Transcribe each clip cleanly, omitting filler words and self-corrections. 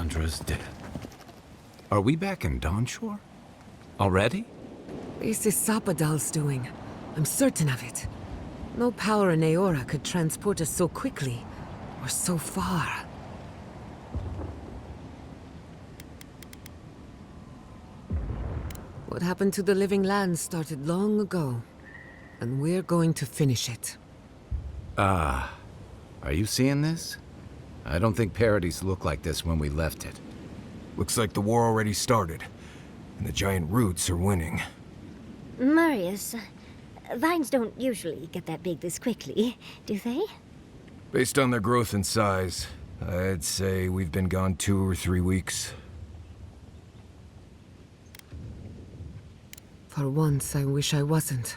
Sandra's dead. Are we back in Dawnshore? Already? This is Sapadal's doing. I'm certain of it. No power in Aora could transport us so quickly, or so far. What happened to the living land started long ago, and we're going to finish it. Are you seeing this? I don't think Paradis looked like this when we left it. Looks like the war already started, and the giant roots are winning. Marius, vines don't usually get that big this quickly, do they? Based on their growth and size, I'd say we've been gone 2 or 3 weeks. For once, I wish I wasn't.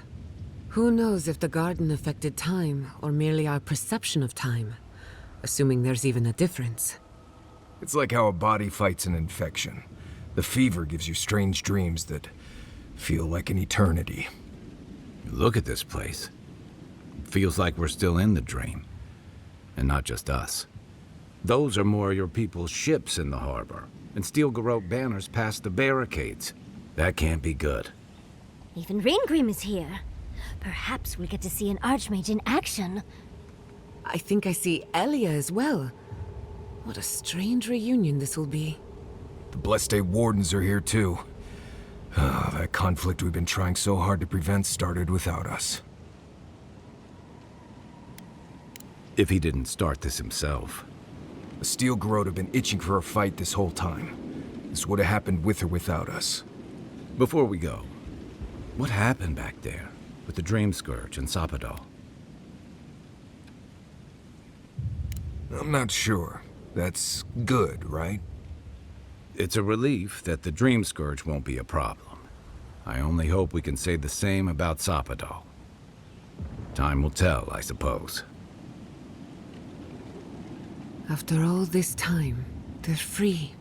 Who knows if the garden affected time, or merely our perception of time? Assuming there's even a difference. It's like how a body fights an infection. The fever gives you strange dreams that feel like an eternity. Look at this place. Feels like we're still in the dream. And not just us. Those are more your people's ships in the harbor, and steel garrote banners past the barricades. That can't be good. Even Reingrim is here. Perhaps we'll get to see an Archmage in action. I think I see Elia as well. What a strange reunion this will be. The Blessed Wardens are here too. That conflict we've been trying so hard to prevent started without us. If he didn't start this himself. The steel garrote have been itching for a fight this whole time. This would have happened with or without us. Before we go, what happened back there with the Dream Scourge and Sapadal? I'm not sure. That's good, right? It's a relief that the Dream Scourge won't be a problem. I only hope we can say the same about Sapadal. Time will tell, I suppose. After all this time, they're free.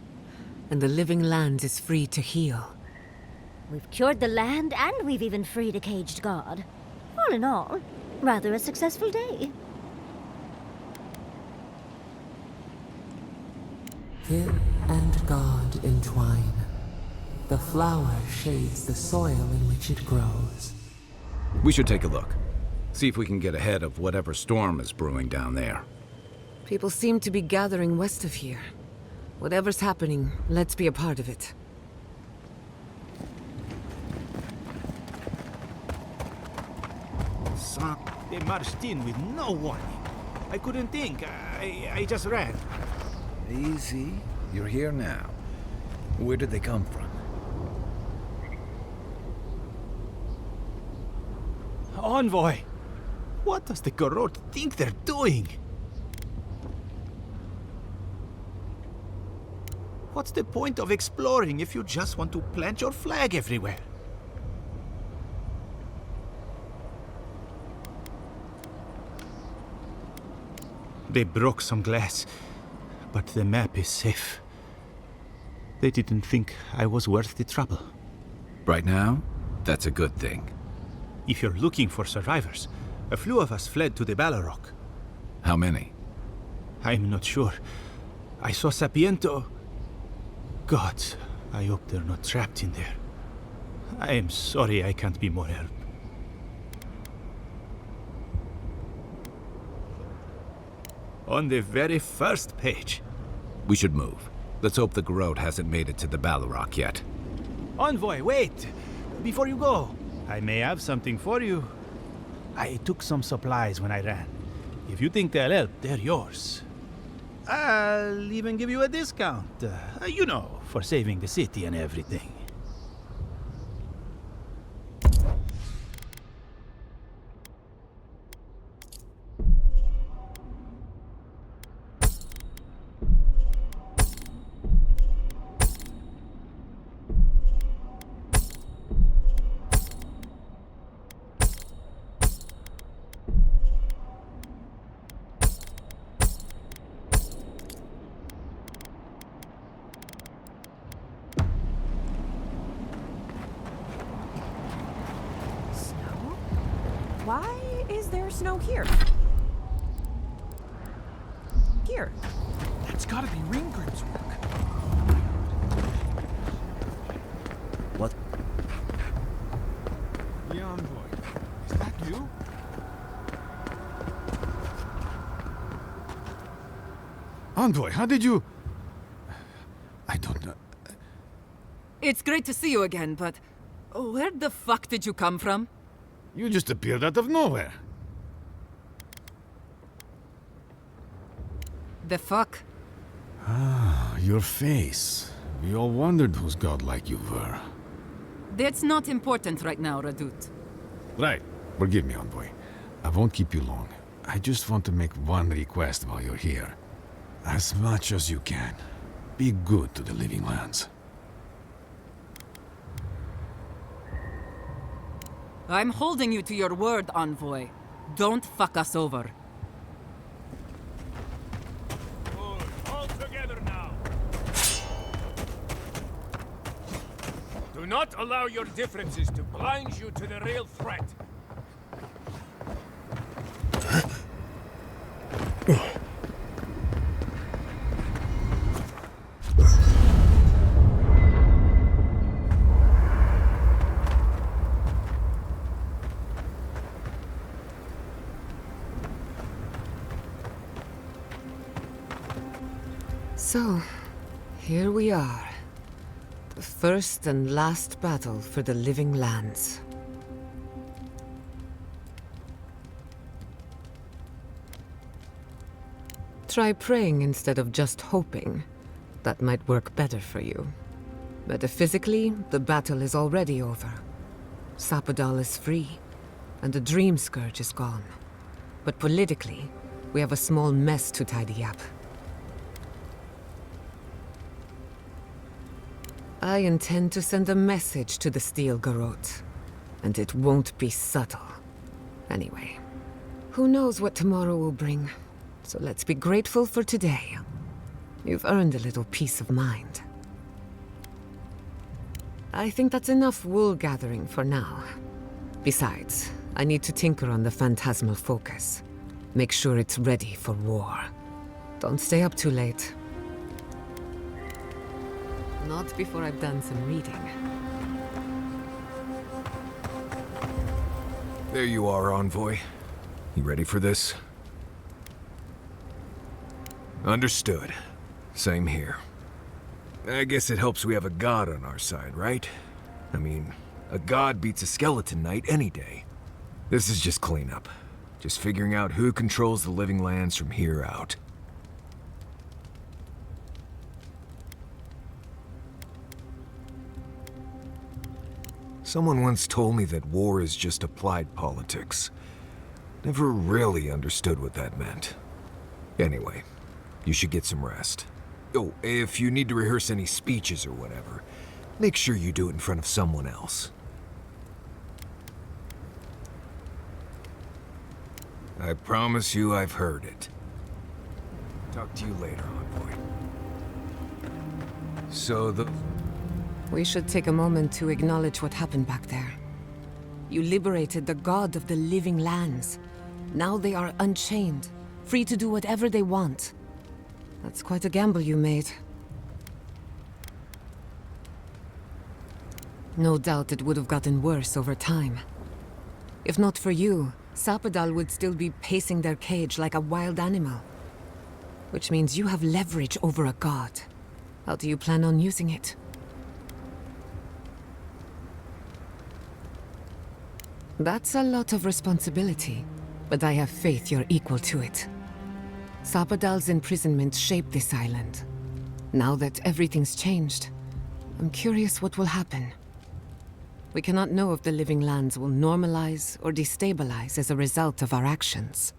And the living land is free to heal. We've cured the land, and we've even freed a caged god. All in all, rather a successful day. Kid and God entwine. The flower shades the soil in which it grows. We should take a look. See if we can get ahead of whatever storm is brewing down there. People seem to be gathering west of here. Whatever's happening, let's be a part of it. Son, they marched in with no warning. I couldn't think. I just ran. Easy. You're here now. Where did they come from? Envoy! What does the garrote think they're doing? What's the point of exploring if you just want to plant your flag everywhere? They broke some glass, but the map is safe. They didn't think I was worth the trouble. Right now, that's a good thing. If you're looking for survivors, a few of us fled to the Balrog. How many? I'm not sure. I saw Sapiento. God, I hope they're not trapped in there. I am sorry I can't be more help. On the very first page. We should move. Let's hope the garrote hasn't made it to the Balrog yet. Envoy, wait! Before you go, I may have something for you. I took some supplies when I ran. If you think they'll help, they're yours. I'll even give you a discount. You know, for saving the city and everything. Why is there snow here? Here. That's gotta be Ringgrim's work. What? The envoy. Is that you? Envoy, how did you... I don't know. It's great to see you again, but where the fuck did you come from? You just appeared out of nowhere. The fuck? Ah, your face. We all wondered whose godlike you were. That's not important right now, Radut. Right. Forgive me, Envoy. I won't keep you long. I just want to make one request while you're here. As much as you can, be good to the living lands. I'm holding you to your word, Envoy. Don't fuck us over. All together now. Do not allow your differences to blind you to the real threat. So, here we are. The first and last battle for the living lands. Try praying instead of just hoping. That might work better for you. Metaphysically, the battle is already over. Sapadal is free, and the Dream Scourge is gone. But politically, we have a small mess to tidy up. I intend to send a message to the Steel Garrote, and it won't be subtle. Anyway, who knows what tomorrow will bring, so let's be grateful for today. You've earned a little peace of mind. I think that's enough wool gathering for now. Besides, I need to tinker on the phantasmal focus. Make sure it's ready for war. Don't stay up too late. Not before I've done some reading. There you are, Envoy. You ready for this? Understood. Same here. I guess it helps we have a god on our side, right? I mean, a god beats a skeleton knight any day. This is just cleanup. Just figuring out who controls the living lands from here out. Someone once told me that war is just applied politics. Never really understood what that meant. Anyway, you should get some rest. Oh, if you need to rehearse any speeches or whatever, make sure you do it in front of someone else. I promise you I've heard it. Talk to you later, Envoy. So We should take a moment to acknowledge what happened back there. You liberated the god of the living lands. Now they are unchained, free to do whatever they want. That's quite a gamble you made. No doubt it would have gotten worse over time. If not for you, Sapadal would still be pacing their cage like a wild animal. Which means you have leverage over a god. How do you plan on using it? That's a lot of responsibility, but I have faith you're equal to it. Sapadal's imprisonment shaped this island. Now that everything's changed, I'm curious what will happen. We cannot know if the living lands will normalize or destabilize as a result of our actions.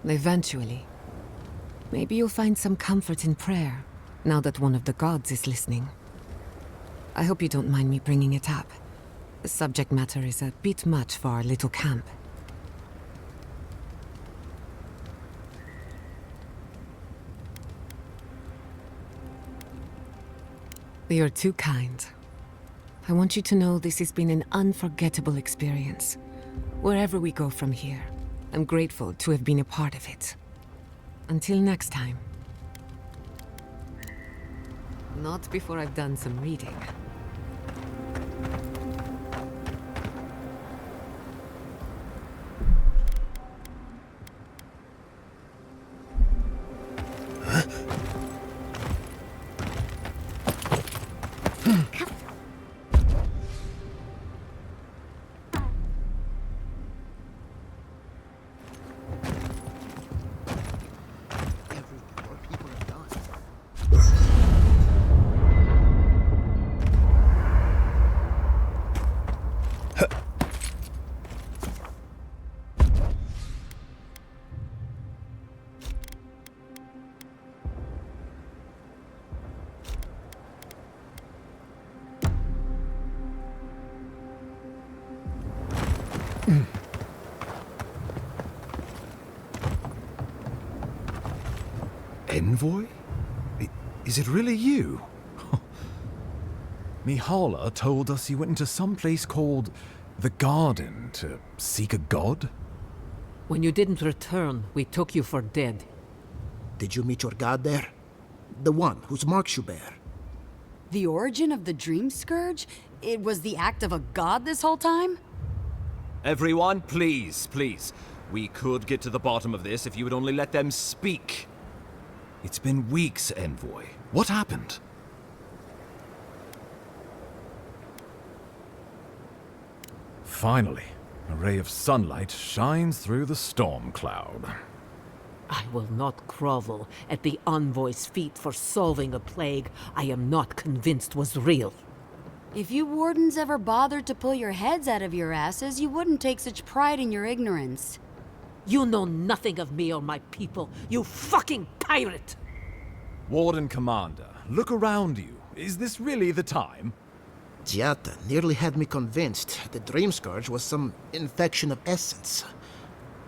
Eventually. Maybe you'll find some comfort in prayer, now that one of the gods is listening. I hope you don't mind me bringing it up. The subject matter is a bit much for our little camp. You're too kind. I want you to know this has been an unforgettable experience. Wherever we go from here, I'm grateful to have been a part of it. Until next time. Not before I've done some reading. Envoy? Is it really you? Mihala told us you went into some place called the Garden to seek a god? When you didn't return, we took you for dead. Did you meet your god there? The one whose marks you bear? The origin of the Dream Scourge? It was the act of a god this whole time? Everyone, please, please. We could get to the bottom of this if you would only let them speak. It's been weeks, Envoy. What happened? Finally, a ray of sunlight shines through the storm cloud. I will not grovel at the envoy's feet for solving a plague I am not convinced was real. If you wardens ever bothered to pull your heads out of your asses, you wouldn't take such pride in your ignorance. You know nothing of me or my people, you fucking pirate! Warden Commander, look around you. Is this really the time? Giata nearly had me convinced the Dream Scourge was some infection of essence.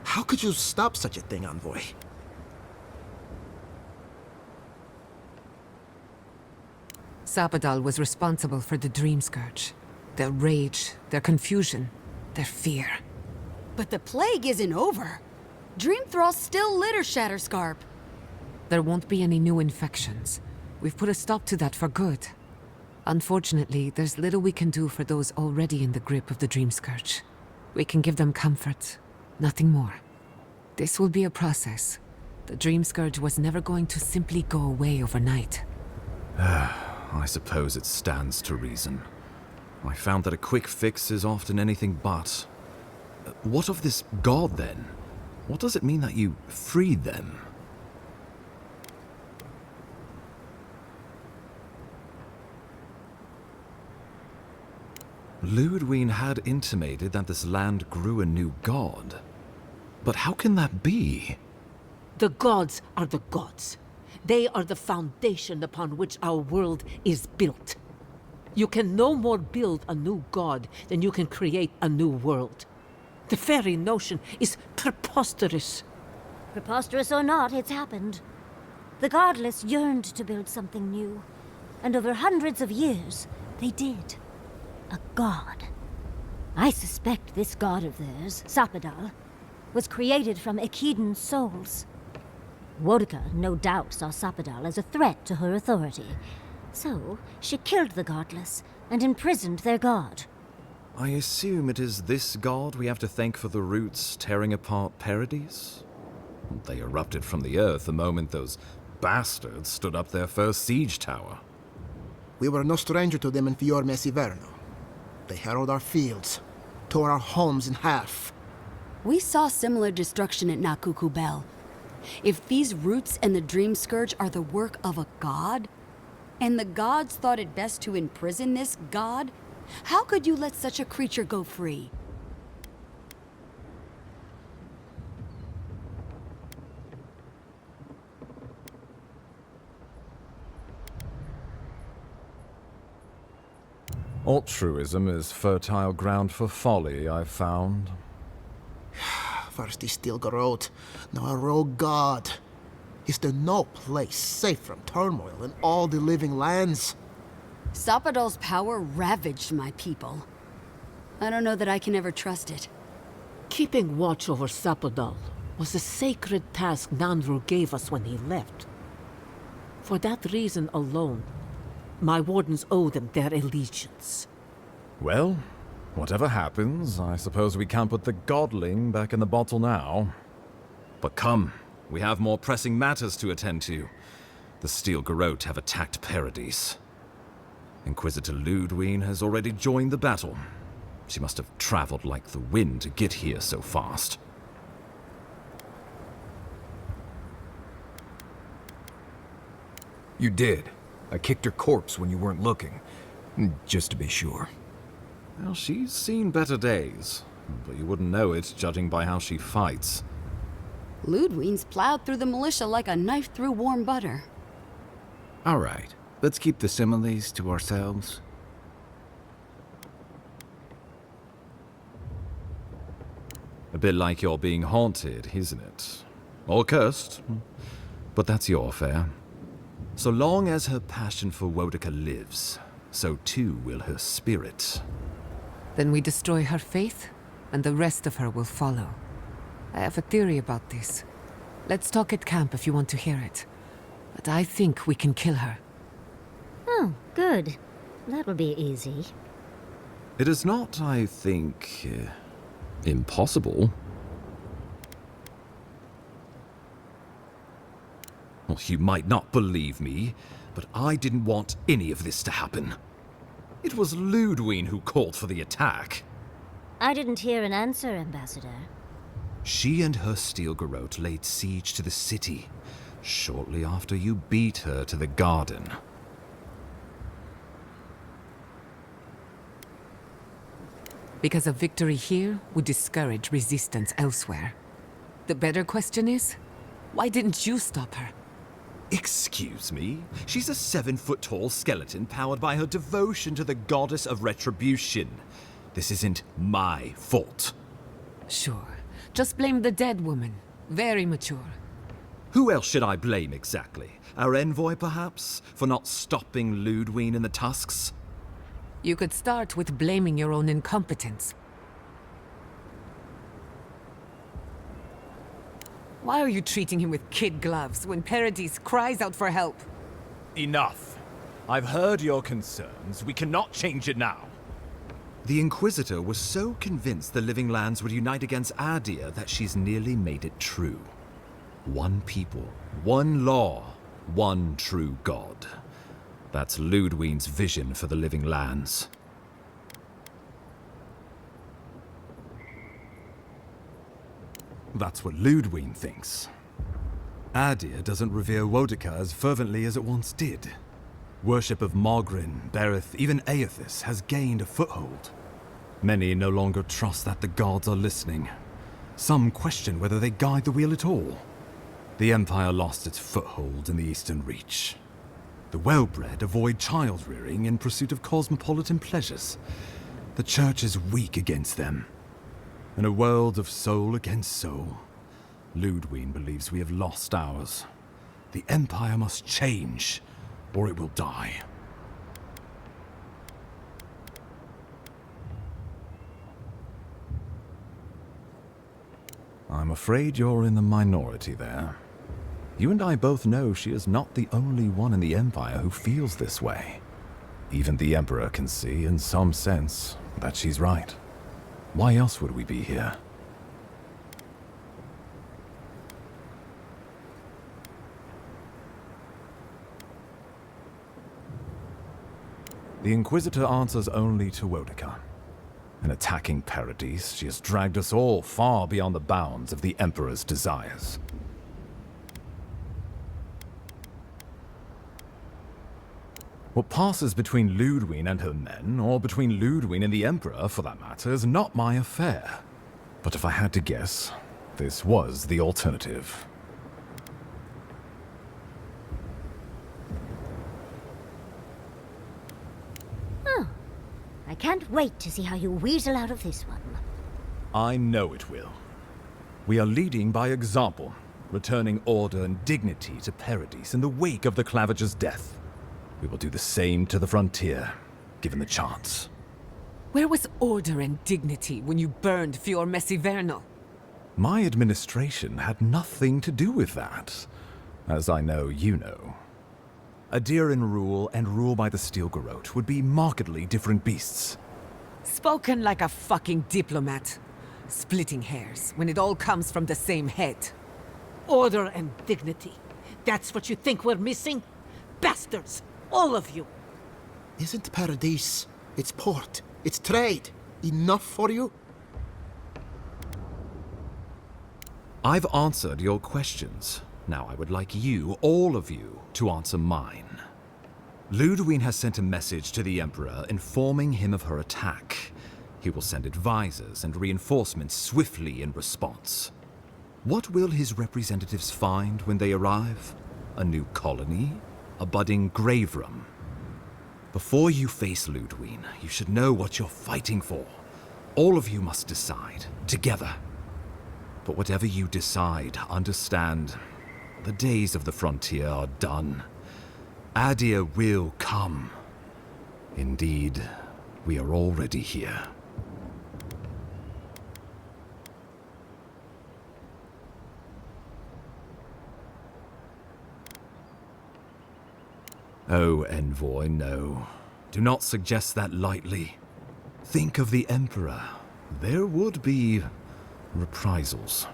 How could you stop such a thing, Envoy? Sapadal was responsible for the Dream Scourge. Their rage, their confusion, their fear. But the plague isn't over. Dream Thralls still litter Shatterscarp. There won't be any new infections. We've put a stop to that for good. Unfortunately, there's little we can do for those already in the grip of the Dream Scourge. We can give them comfort, nothing more. This will be a process. The Dream Scourge was never going to simply go away overnight. I suppose it stands to reason. I found that a quick fix is often anything but. What of this god, then? What does it mean that you freed them? Ludwine had intimated that this land grew a new god. But how can that be? The gods are the gods. They are the foundation upon which our world is built. You can no more build a new god than you can create a new world. The very notion is preposterous. Preposterous or not, it's happened. The godless yearned to build something new. And over hundreds of years, they did. A god. I suspect this god of theirs, Sapadal, was created from Echidan souls. Wodka no doubt saw Sapadal as a threat to her authority. So, she killed the godless and imprisoned their god. I assume it is this god we have to thank for the roots tearing apart Paradis? They erupted from the earth the moment those bastards stood up their first siege tower. We were no stranger to them in Fior Mesiverno. They harrowed our fields, tore our homes in half. We saw similar destruction at Nakuku Bell. If these roots and the Dream Scourge are the work of a god, and the gods thought it best to imprison this god, how could you let such a creature go free? Altruism is fertile ground for folly, I've found. First he still growed, now a rogue god. Is there no place safe from turmoil in all the living lands? Sapadal's power ravaged my people. I don't know that I can ever trust it. Keeping watch over Sapadal was a sacred task Nandru gave us when he left. For that reason alone, My wardens owe them their allegiance. Well, whatever happens, I suppose we can't put the godling back in the bottle now. But come, we have more pressing matters to attend to. The Steel Garrote have attacked Paradis. Inquisitor Ludwine has already joined the battle. She must have traveled like the wind to get here so fast. You did. I kicked her corpse when you weren't looking. Just to be sure. Well, she's seen better days, but you wouldn't know it judging by how she fights. Ludwine's plowed through the militia like a knife through warm butter. All right, let's keep the similes to ourselves. A bit like you're being haunted, isn't it? Or cursed. But that's your affair. So long as her passion for Wodica lives, so too will her spirit. Then we destroy her faith, and the rest of her will follow. I have a theory about this. Let's talk at camp if you want to hear it. But I think we can kill her. Oh, good. That will be easy. It is not, I think, impossible. Well, you might not believe me, but I didn't want any of this to happen. It was Ludwine who called for the attack. I didn't hear an answer, Ambassador. She and her Steel Garrote laid siege to the city, shortly after you beat her to the garden. Because a victory here would discourage resistance elsewhere. The better question is, why didn't you stop her? Excuse me? She's a 7-foot-tall skeleton powered by her devotion to the goddess of retribution. This isn't my fault. Sure. Just blame the dead woman. Very mature. Who else should I blame exactly? Our envoy, perhaps? For not stopping Ludwine in the tusks? You could start with blaming your own incompetence. Why are you treating him with kid gloves when Paradis cries out for help? Enough. I've heard your concerns. We cannot change it now. The Inquisitor was so convinced the Living Lands would unite against Adia that she's nearly made it true. One people, one law, one true God. That's Ludwine's vision for the Living Lands. That's what Ludwine thinks. Adia doesn't revere Wodica as fervently as it once did. Worship of Mogrin, Berith, even Aethys has gained a foothold. Many no longer trust that the gods are listening. Some question whether they guide the wheel at all. The Empire lost its foothold in the Eastern Reach. The well-bred avoid child-rearing in pursuit of cosmopolitan pleasures. The Church is weak against them. In a world of soul against soul, Ludwine believes we have lost ours. The Empire must change, or it will die. I'm afraid you're in the minority there. You and I both know she is not the only one in the Empire who feels this way. Even the Emperor can see, in some sense, that she's right. Why else would we be here? The Inquisitor answers only to Wodica. In attacking Paradis, she has dragged us all far beyond the bounds of the Emperor's desires. What passes between Ludwine and her men, or between Ludwine and the Emperor, for that matter, is not my affair. But if I had to guess, this was the alternative. Oh, I can't wait to see how you weasel out of this one. I know it will. We are leading by example, returning order and dignity to Paradis in the wake of the Clavager's death. We will do the same to the frontier, given the chance. Where was order and dignity when you burned Fior Messivernal? My administration had nothing to do with that, as I know you know. Adiran rule and rule by the Steel Garrote would be markedly different beasts. Spoken like a fucking diplomat. Splitting hairs when it all comes from the same head. Order and dignity. That's what you think we're missing? Bastards! All of you! Isn't Paradis, its port, its trade, enough for you? I've answered your questions. Now I would like you, all of you, to answer mine. Ludwig has sent a message to the Emperor informing him of her attack. He will send advisors and reinforcements swiftly in response. What will his representatives find when they arrive? A new colony? A budding grave room? Before you face Ludwig, you should know what you're fighting for. All of you must decide, together. But whatever you decide, understand, the days of the frontier are done. Adir will come. Indeed, we are already here. Oh, envoy, no. Do not suggest that lightly. Think of the Emperor. There would be reprisals.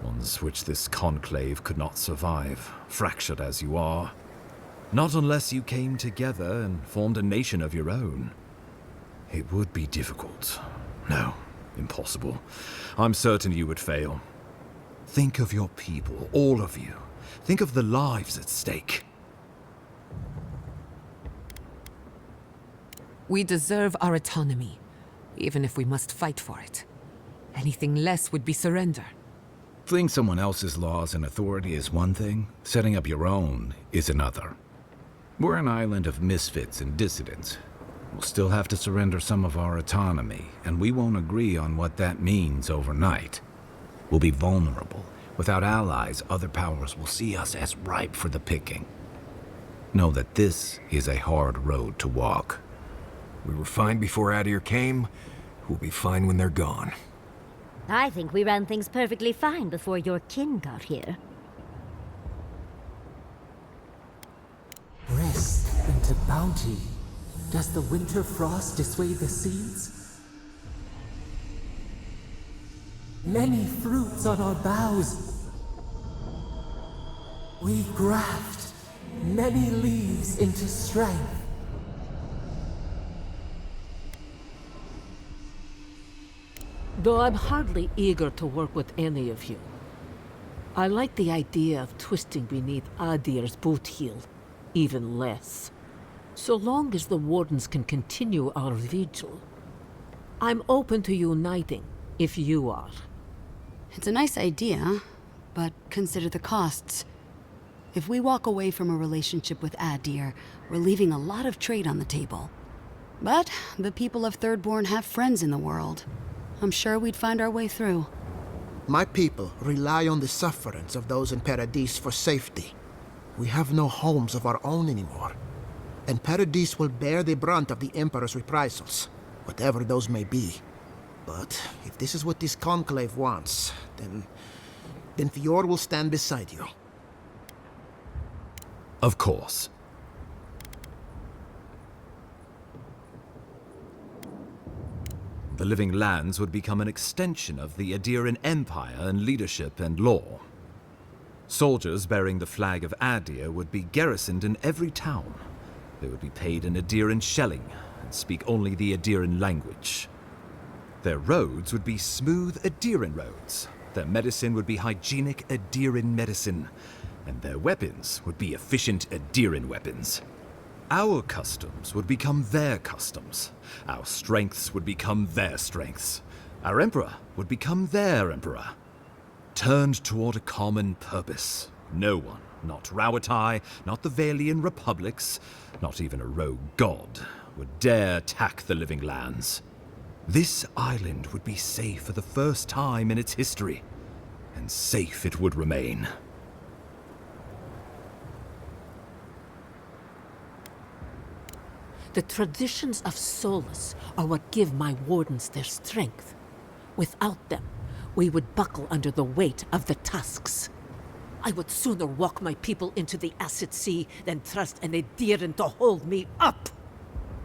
Ones which this conclave could not survive, fractured as you are. Not unless you came together and formed a nation of your own. It would be difficult. No, impossible. I'm certain you would fail. Think of your people, all of you. Think of the lives at stake. We deserve our autonomy, even if we must fight for it. Anything less would be surrender. Fleeing someone else's laws and authority is one thing, setting up your own is another. We're an island of misfits and dissidents. We'll still have to surrender some of our autonomy, and we won't agree on what that means overnight. We'll be vulnerable. Without allies, other powers will see us as ripe for the picking. Know that this is a hard road to walk. We were fine before Adir came. We'll be fine when they're gone. I think we ran things perfectly fine before your kin got here. Rest into bounty. Does the winter frost dissuade the seeds? Many fruits on our boughs. We graft many leaves into strength. Though I'm hardly eager to work with any of you. I like the idea of twisting beneath Adir's boot heel, even less. So long as the Wardens can continue our vigil. I'm open to uniting, if you are. It's a nice idea, but consider the costs. If we walk away from a relationship with Adir, we're leaving a lot of trade on the table. But the people of Thirdborn have friends in the world. I'm sure we'd find our way through. My people rely on the sufferance of those in Paradis for safety. We have no homes of our own anymore. And Paradis will bear the brunt of the Emperor's reprisals, whatever those may be. But if this is what this conclave wants, then Fior will stand beside you. Of course. The Living Lands would become an extension of the Adiran Empire in leadership and law. Soldiers bearing the flag of Adir would be garrisoned in every town. They would be paid in Adiran shelling and speak only the Adiran language. Their roads would be smooth Adiran roads. Their medicine would be hygienic Adiran medicine. And their weapons would be efficient Adiran weapons. Our customs would become their customs. Our strengths would become their strengths. Our emperor would become their emperor. Turned toward a common purpose. No one, not Rauatai, not the Valian republics, not even a rogue god, would dare attack the Living Lands. This island would be safe for the first time in its history, and safe it would remain. The traditions of solace are what give my Wardens their strength. Without them, we would buckle under the weight of the tusks. I would sooner walk my people into the acid sea than trust an Adiran to hold me up!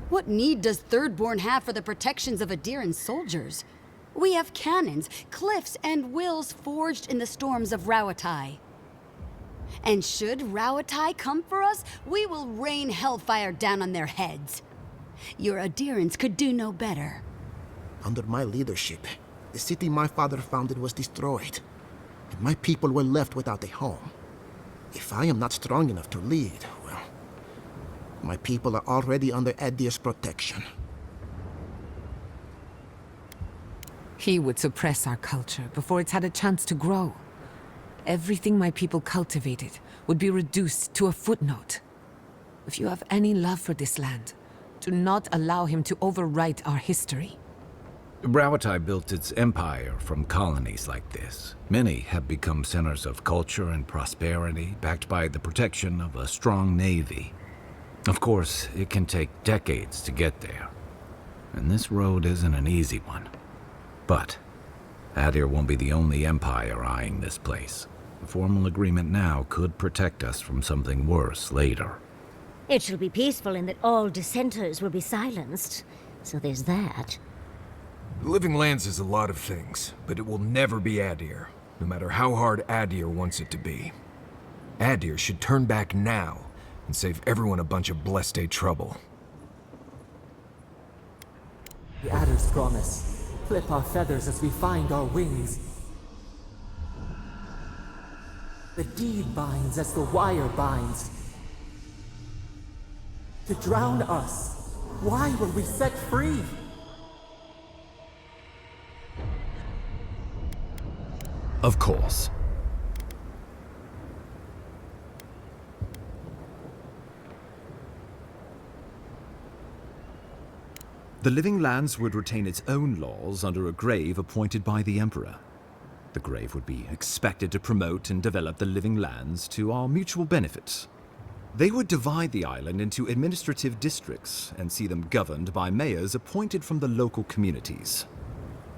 What need does Thirdborn have for the protections of Adiran soldiers? We have cannons, cliffs, and wills forged in the storms of Rauatai. And should Rauatai come for us, we will rain hellfire down on their heads. Your Adirans could do no better. Under my leadership, the city my father founded was destroyed, and my people were left without a home. If I am not strong enough to lead, well, my people are already under Adir's protection. He would suppress our culture before it's had a chance to grow. Everything my people cultivated would be reduced to a footnote. If you have any love for this land, do not allow him to overwrite our history. Rauatai built its empire from colonies like this. Many have become centers of culture and prosperity, backed by the protection of a strong navy. Of course, it can take decades to get there, and this road isn't an easy one. But Adir won't be the only empire eyeing this place. A formal agreement now could protect us from something worse later. It shall be peaceful in that all dissenters will be silenced. So there's that. The Living Lands is a lot of things, but it will never be Adir, no matter how hard Adir wants it to be. Adir should turn back now and save everyone a bunch of blessed day trouble. The Adder's promise. Flip our feathers as we find our wings. The deed binds as the wire binds. To drown us, why were we set free? Of course. The Living Lands would retain its own laws under a grave appointed by the Emperor. The grave would be expected to promote and develop the Living Lands to our mutual benefit. They would divide the island into administrative districts and see them governed by mayors appointed from the local communities.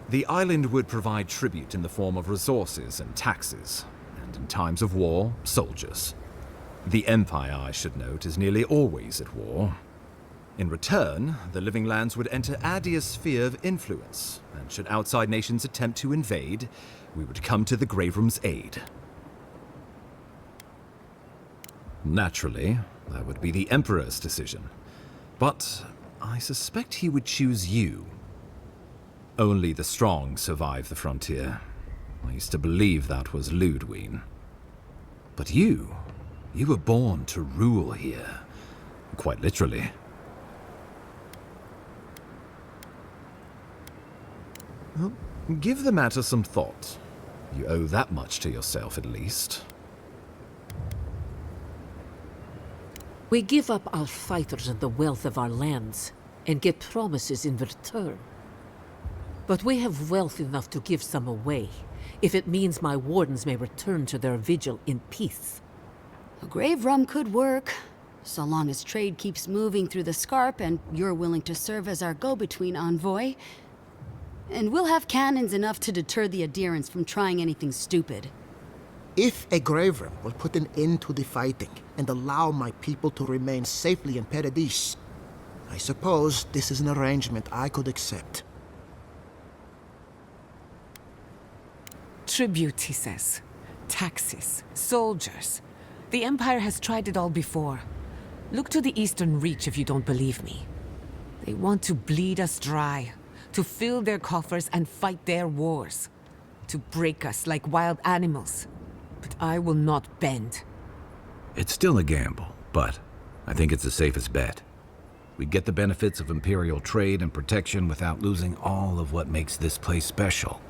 The island would provide tribute in the form of resources and taxes, and in times of war, soldiers. The Empire, I should note, is nearly always at war. In return, the Living Lands would enter Adir's sphere of influence, and should outside nations attempt to invade, we would come to the Graveroom's aid. Naturally, that would be the Emperor's decision. But I suspect he would choose you. Only the strong survive the frontier. I used to believe that was Ludwig. But you were born to rule here. Quite literally. Well, give the matter some thought. You owe that much to yourself, at least. We give up our fighters and the wealth of our lands, and get promises in return. But we have wealth enough to give some away, if it means my wardens may return to their vigil in peace. A grave room could work, so long as trade keeps moving through the Scarp and you're willing to serve as our go-between envoy. And we'll have cannons enough to deter the Adirans from trying anything stupid. If a grave room will put an end to the fighting and allow my people to remain safely in Paradis, I suppose this is an arrangement I could accept. Tribute, he says. Taxes, soldiers. The Empire has tried it all before. Look to the Eastern Reach if you don't believe me. They want to bleed us dry, to fill their coffers and fight their wars, to break us like wild animals. But I will not bend. It's still a gamble, but I think it's the safest bet. We get the benefits of Imperial trade and protection without losing all of what makes this place special.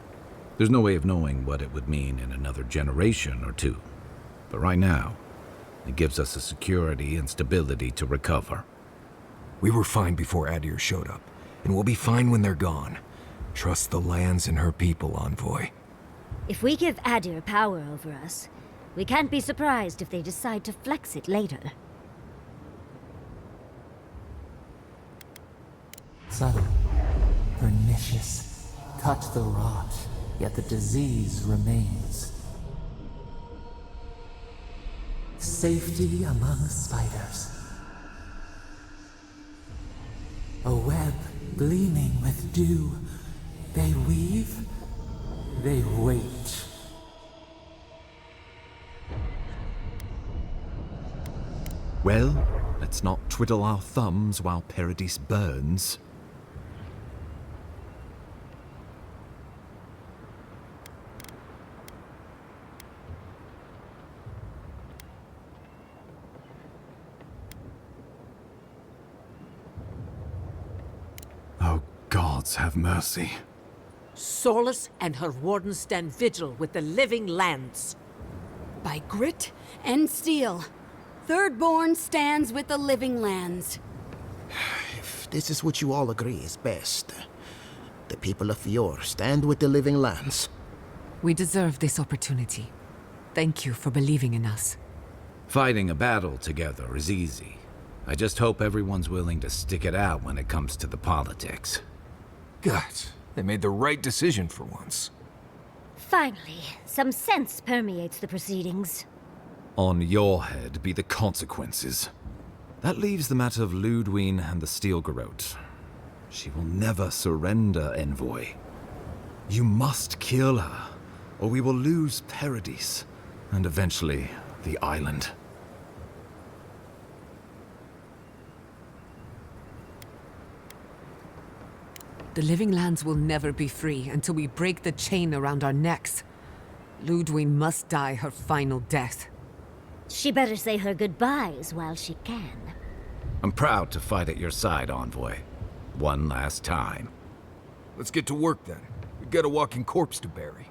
There's no way of knowing what it would mean in another generation or two. But right now, it gives us the security and stability to recover. We were fine before Adir showed up, and we'll be fine when they're gone. Trust the lands and her people, Envoy. If we give Adir power over us, we can't be surprised if they decide to flex it later. Subtle, pernicious, touch the rot, yet the disease remains. safety among spiders. A web gleaming with dew. They weave, they wait. Well, let's not twiddle our thumbs while Paradis burns. Oh, gods have mercy. Solus and her wardens stand vigil with the living lands. By grit and steel, Thirdborn stands with the living lands. If this is what you all agree is best, the people of Fior stand with the living lands. We deserve this opportunity. Thank you for believing in us. Fighting a battle together is easy. I just hope everyone's willing to stick it out when it comes to the politics. God, they made the right decision for once. Finally, some sense permeates the proceedings. On your head be the consequences. That leaves the matter of Ludwine and the Steel Garrote. She will never surrender, Envoy. You must kill her, or we will lose Paradis, and eventually the island. The living lands will never be free until we break the chain around our necks. Ludwine must die her final death. She better say her goodbyes while she can. I'm proud to fight at your side, Envoy. One last time. Let's get to work then. We've got a walking corpse to bury.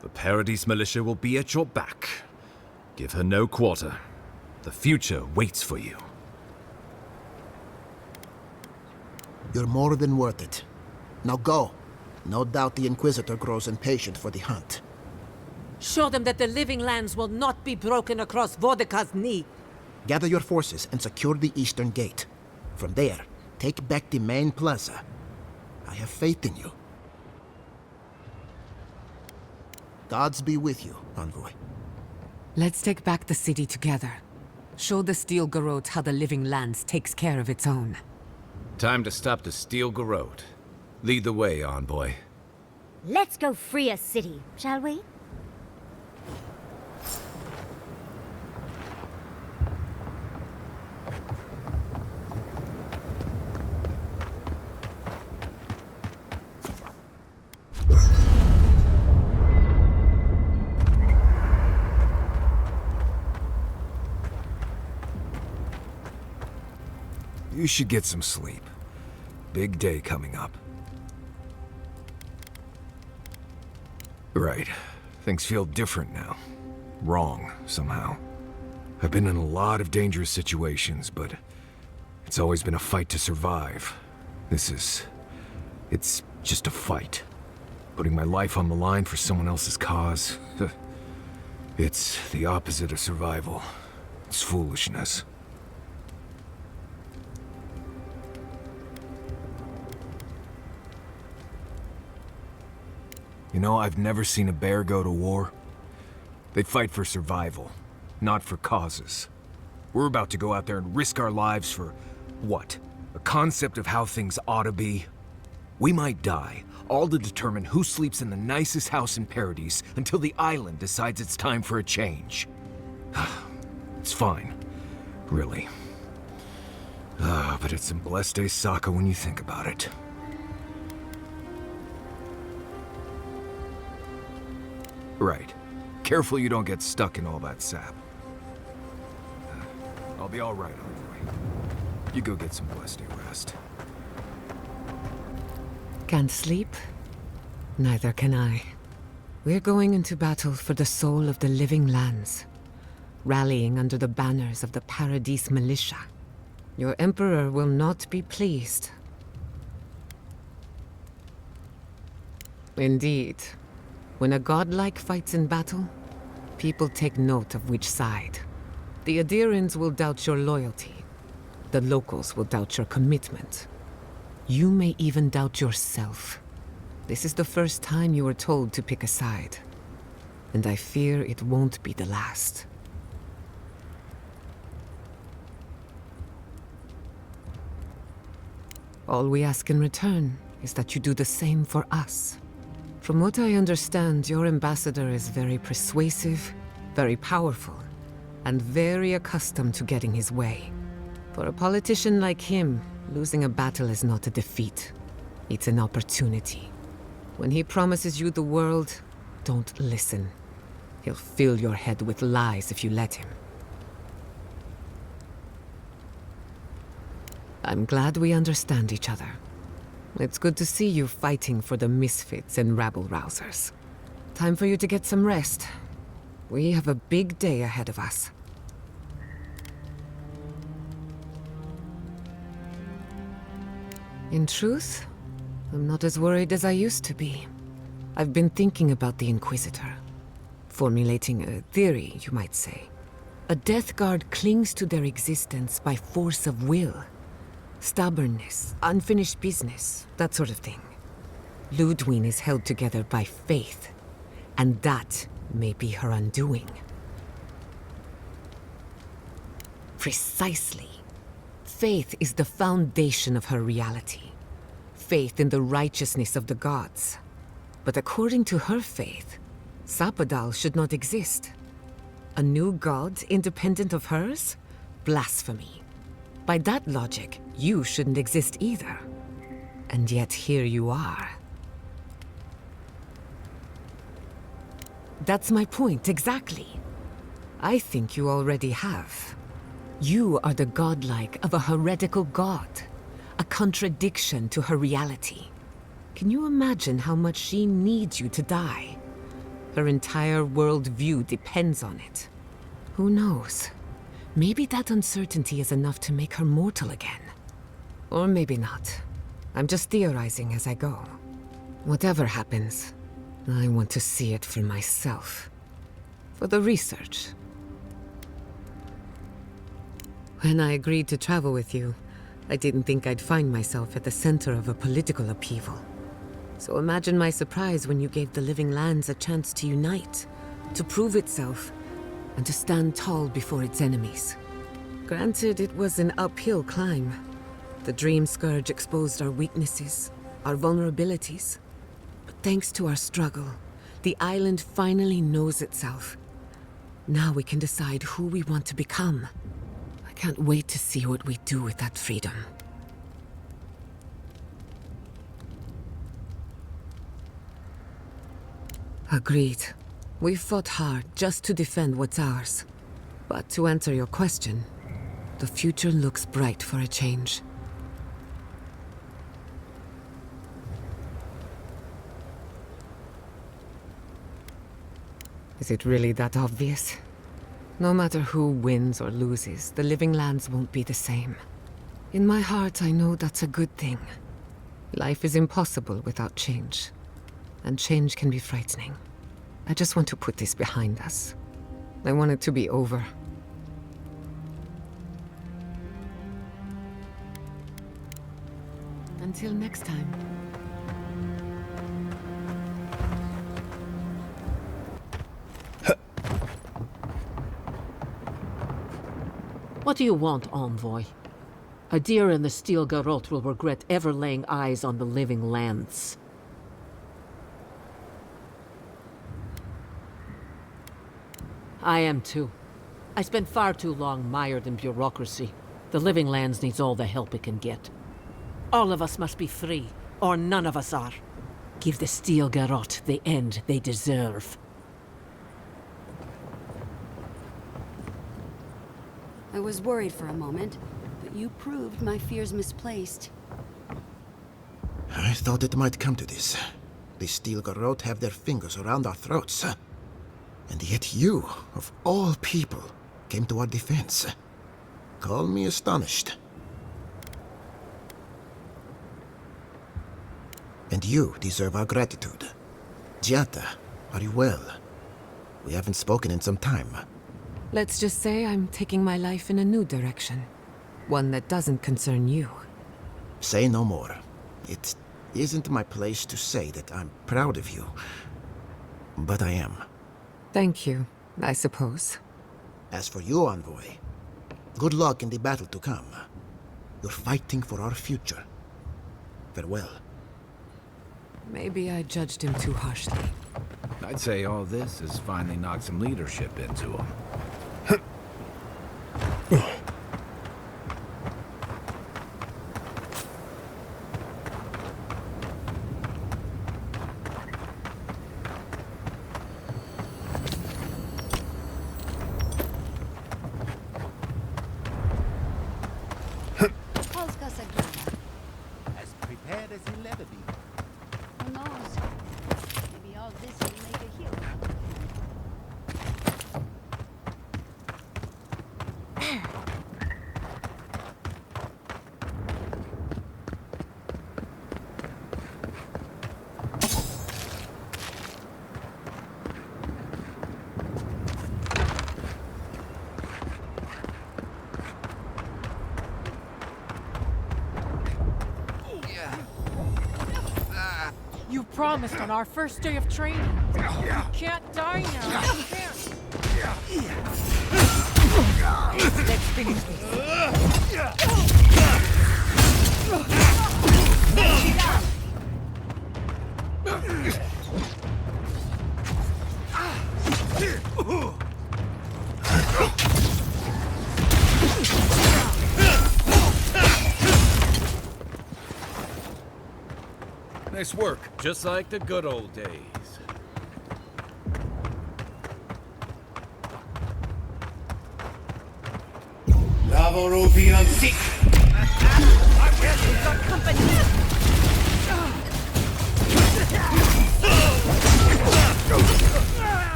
The Paradis militia will be at your back. Give her no quarter. The future waits for you. You're more than worth it. Now go. No doubt the Inquisitor grows impatient for the hunt. Show them that the living lands will not be broken across Vodka's knee. Gather your forces and secure the eastern gate. From there, take back the main plaza. I have faith in you. Gods be with you, Envoy. Let's take back the city together. Show the Steel Garrote how the living lands takes care of its own. Time to stop the Steel Garrote. Lead the way, Envoy. Let's go free a city, shall we? You should get some sleep. Big day coming up. Right. Things feel different now. Wrong, somehow. I've been in a lot of dangerous situations, but it's always been a fight to survive. It's just a fight. Putting my life on the line for someone else's cause. It's the opposite of survival. It's foolishness. You know, I've never seen a bear go to war. They fight for survival, not for causes. We're about to go out there and risk our lives for, what? A concept of how things ought to be? We might die, all to determine who sleeps in the nicest house in Paradis until the island decides it's time for a change. It's fine, really. But it's in Bleste Saka when you think about it. Right. Careful you don't get stuck in all that sap. I'll be all right, Envoy. You go get some Bleste rest. Can't sleep? Neither can I. We're going into battle for the soul of the living lands, rallying under the banners of the Paradis militia. Your Emperor will not be pleased. Indeed. When a godlike fights in battle, people take note of which side. The Adirans will doubt your loyalty. The locals will doubt your commitment. You may even doubt yourself. This is the first time you were told to pick a side. And I fear it won't be the last. All we ask in return is that you do the same for us. From what I understand, your ambassador is very persuasive, very powerful, and very accustomed to getting his way. For a politician like him, losing a battle is not a defeat. It's an opportunity. When he promises you the world, don't listen. He'll fill your head with lies if you let him. I'm glad we understand each other. It's good to see you fighting for the misfits and rabble-rousers. Time for you to get some rest. We have a big day ahead of us. In truth, I'm not as worried as I used to be. I've been thinking about the Inquisitor. Formulating a theory, you might say. A Death Guard clings to their existence by force of will. Stubbornness, unfinished business, that sort of thing. Ludwig is held together by faith, and that may be her undoing. Precisely. Faith is the foundation of her reality. Faith in the righteousness of the gods. But according to her faith, Sapadal should not exist. A new god independent of hers? Blasphemy. By that logic, you shouldn't exist either. And yet here you are. That's my point, exactly. I think you already have. You are the godlike of a heretical god, a contradiction to her reality. Can you imagine how much she needs you to die? Her entire worldview depends on it. Who knows? Maybe that uncertainty is enough to make her mortal again. Or maybe not. I'm just theorizing as I go. Whatever happens, I want to see it for myself. For the research. When I agreed to travel with you, I didn't think I'd find myself at the center of a political upheaval. So imagine my surprise when you gave the Living Lands a chance to unite, to prove itself, and to stand tall before its enemies. Granted, it was an uphill climb. The Dream Scourge exposed our weaknesses, our vulnerabilities. But thanks to our struggle, the island finally knows itself. Now we can decide who we want to become. I can't wait to see what we do with that freedom. Agreed. We've fought hard just to defend what's ours. But to answer your question, the future looks bright for a change. Is it really that obvious? No matter who wins or loses, the Living Lands won't be the same. In my heart, I know that's a good thing. Life is impossible without change. And change can be frightening. I just want to put this behind us. I want it to be over. Until next time. What do you want, Envoy? Adir and the Steel Garrote will regret ever laying eyes on the Living Lands. I am too. I spent far too long mired in bureaucracy. The Living Lands needs all the help it can get. All of us must be free, or none of us are. Give the Steel Garrote the end they deserve. I was worried for a moment, but you proved my fears misplaced. I thought it might come to this. The Steel Garrote have their fingers around our throats. And yet you, of all people, came to our defense. Call me astonished. And you deserve our gratitude. Giata, are you well? We haven't spoken in some time. Let's just say I'm taking my life in a new direction. One that doesn't concern you. Say no more. It isn't my place to say that I'm proud of you. But I am. Thank you, I suppose. As for you, Envoy, good luck in the battle to come. You're fighting for our future. Farewell. Maybe I judged him too harshly. I'd say all this has finally knocked some leadership into him. As prepared as he'll ever be. Who knows? Maybe all this will make a hero. You promised on our first day of training. You can't die now. You can't. Let's finish this. Nice work. Just like the good old days. Lavoro sick. I will keep your company.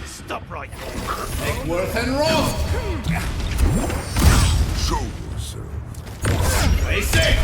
Stop right there. Make worth and roast. Show yourself. Play safe.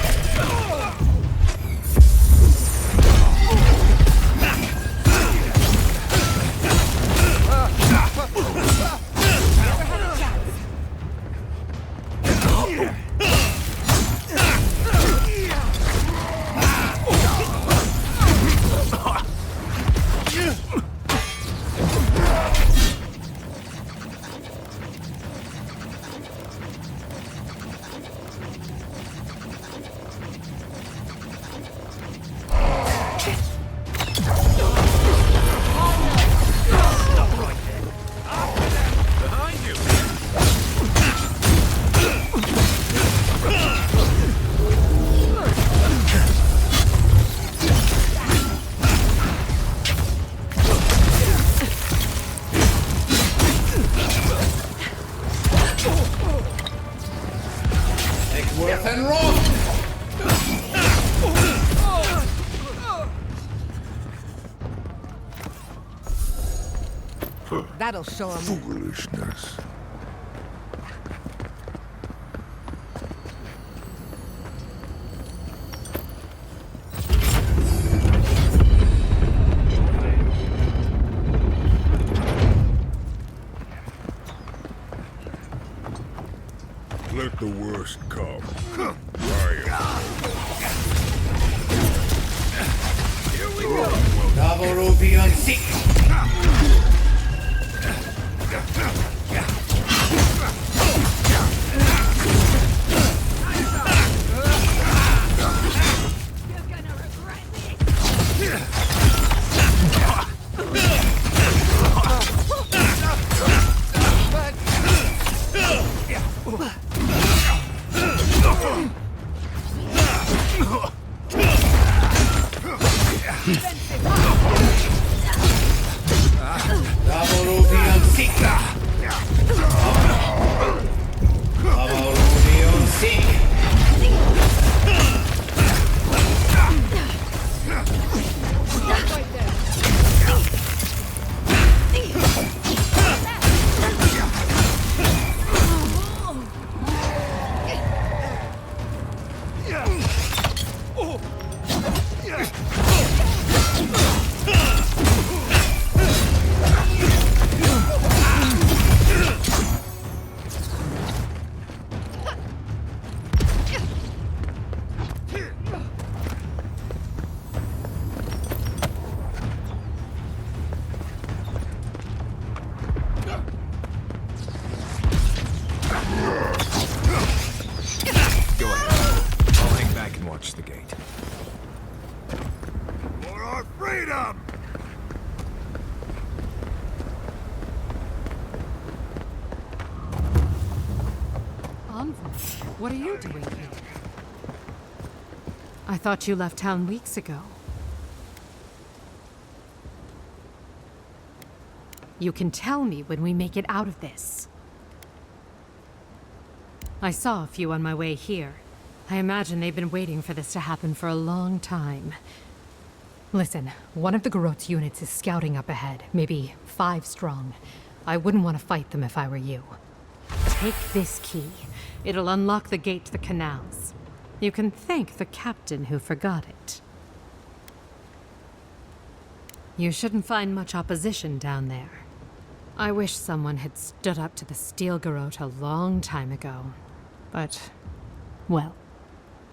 Worth and roast. That'll show him. Foolishness. Let the worst come. Here we go. Lavoro sick. What are you doing here? I thought you left town weeks ago. You can tell me when we make it out of this. I saw a few on my way here. I imagine they've been waiting for this to happen for a long time. Listen, one of the Garot's units is scouting up ahead, maybe 5 strong. I wouldn't want to fight them if I were you. Take this key. It'll unlock the gate to the canals. You can thank the captain who forgot it. You shouldn't find much opposition down there. I wish someone had stood up to the Steel Garot a long time ago. But, well,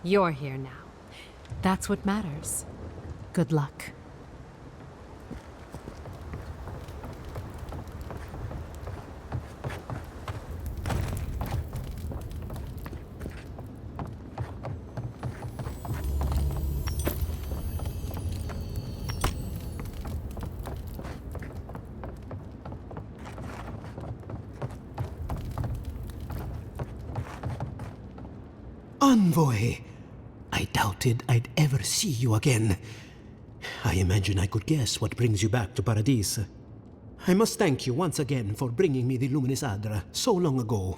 you're here now. That's what matters. Good luck. Envoy! I doubted I'd ever see you again. I imagine I could guess what brings you back to Paradis. I must thank you once again for bringing me the Luminous Adra so long ago.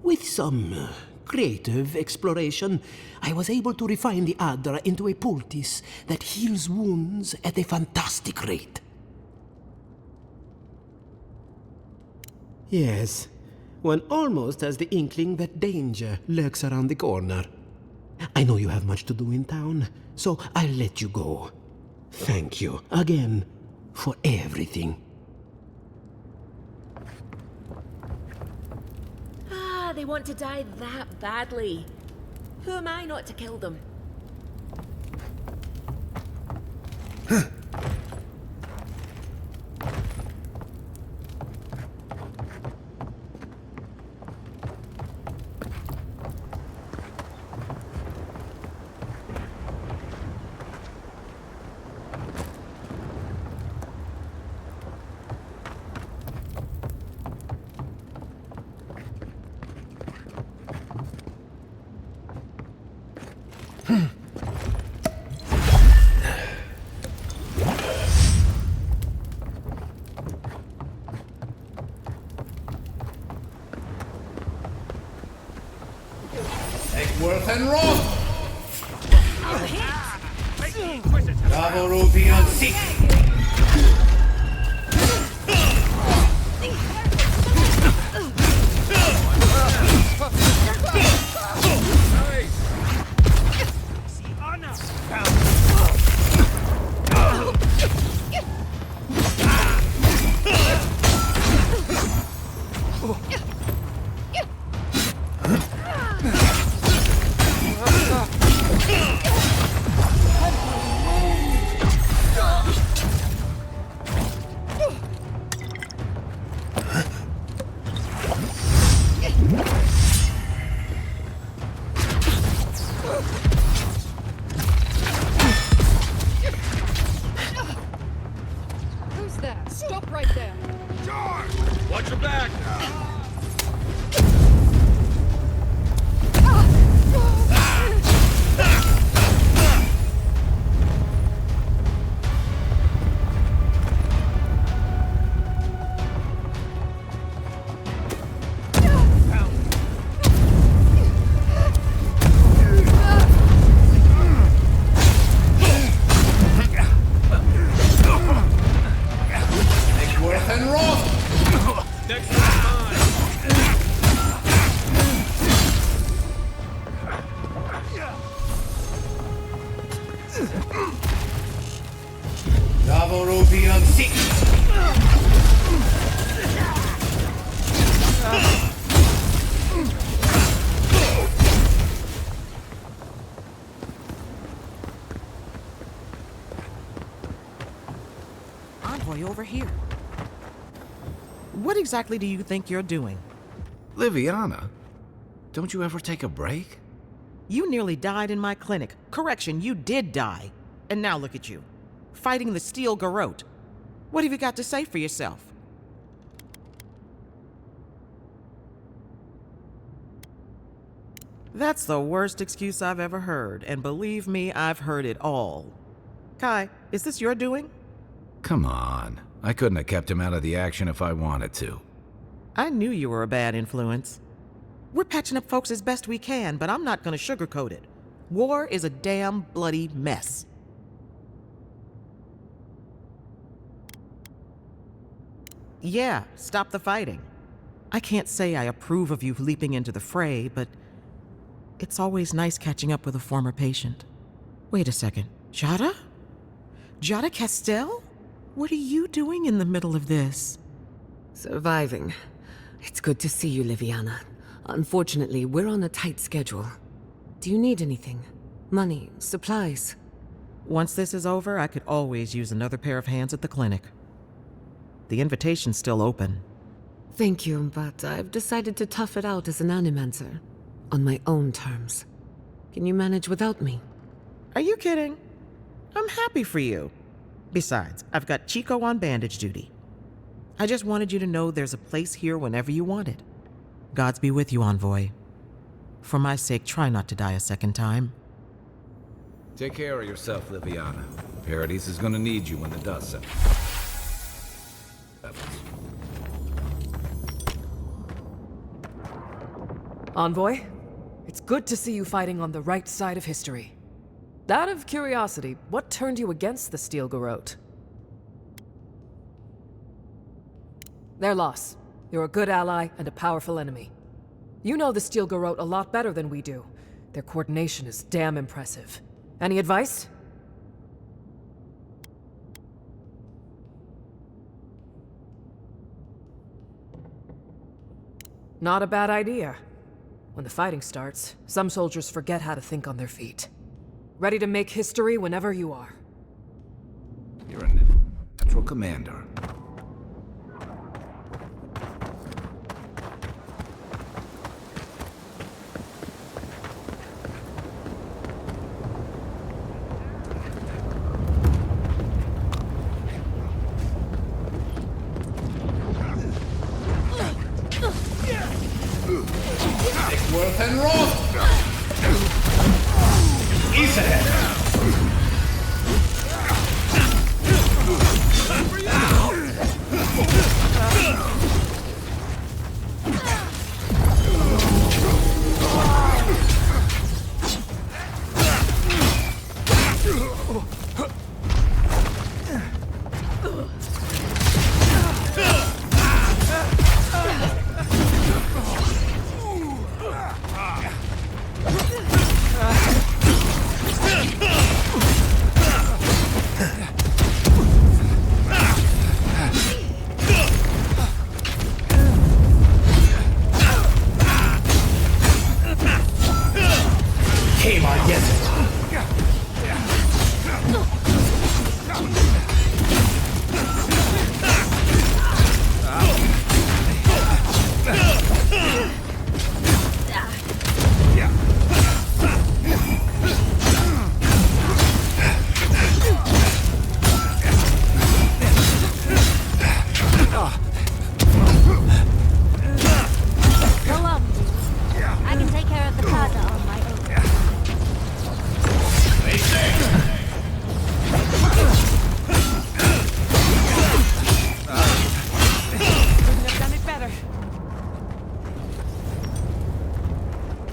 With some creative exploration, I was able to refine the Adra into a poultice that heals wounds at a fantastic rate. Yes, one almost has the inkling that danger lurks around the corner. I know you have much to do in town, so I'll let you go. Thank you again for everything. Ah, they want to die that badly. Who am I not to kill them? Worth and Roth! Avowed beyond seek! Avowed beyond seek! Envoy over here. What exactly do you think you're doing? Liviana, don't you ever take a break? You nearly died in my clinic. Correction, you did die. And now look at you, fighting the Steel Garot. What have you got to say for yourself? That's the worst excuse I've ever heard, and believe me, I've heard it all. Kai, is this your doing? Come on. I couldn't have kept him out of the action if I wanted to. I knew you were a bad influence. We're patching up folks as best we can, but I'm not gonna sugarcoat it. War is a damn bloody mess. Yeah, stop the fighting. I can't say I approve of you leaping into the fray, but it's always nice catching up with a former patient. Wait a second. Giada? Giada Castell? What are you doing in the middle of this? Surviving. It's good to see you, Liviana. Unfortunately, we're on a tight schedule. Do you need anything? Money? Supplies? Once this is over, I could always use another pair of hands at the clinic. The invitation's still open. Thank you, but I've decided to tough it out as an animancer. On my own terms. Can you manage without me? Are you kidding? I'm happy for you. Besides, I've got Chico on bandage duty. I just wanted you to know there's a place here whenever you want it. Gods be with you, Envoy. For my sake, try not to die a second time. Take care of yourself, Liviana. Paradis is gonna need you when the dust settles. Envoy, it's good to see you fighting on the right side of history. Out of curiosity, what turned you against the Steel Garrote? Their loss. You're a good ally and a powerful enemy. You know the Steel Garrote a lot better than we do. Their coordination is damn impressive. Any advice? Not a bad idea. When the fighting starts, some soldiers forget how to think on their feet. Ready to make history whenever you are. You're a natural commander. Worth and Roth! East ahead!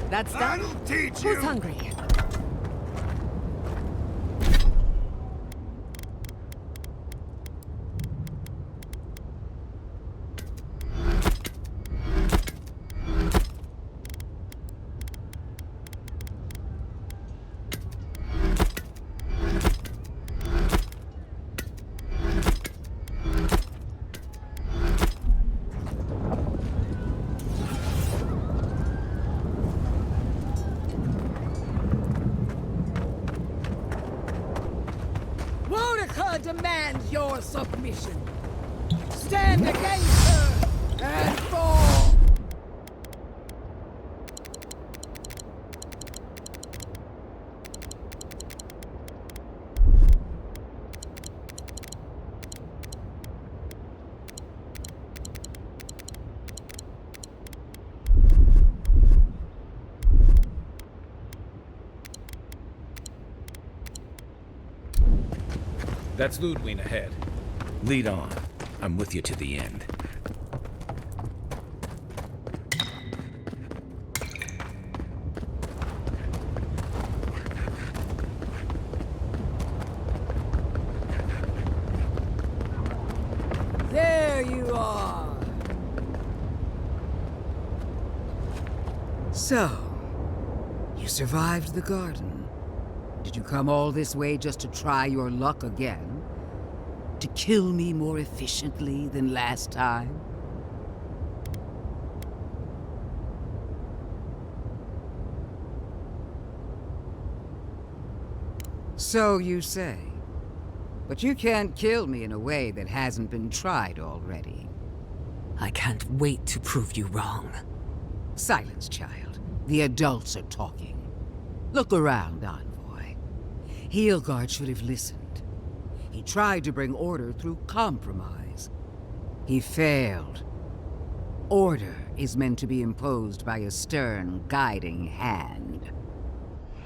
That's done? Who's hungry? Demand your submission. Stand against her and fall. That's Ludwig ahead. Lead on. I'm with you to the end. There you are! So, you survived the garden. Did you come all this way just to try your luck again? To kill me more efficiently than last time? So you say. But you can't kill me in a way that hasn't been tried already. I can't wait to prove you wrong. Silence, child. The adults are talking. Look around, Envoy. Heelguard should have listened. He tried to bring order through compromise. He failed. Order is meant to be imposed by a stern, guiding hand.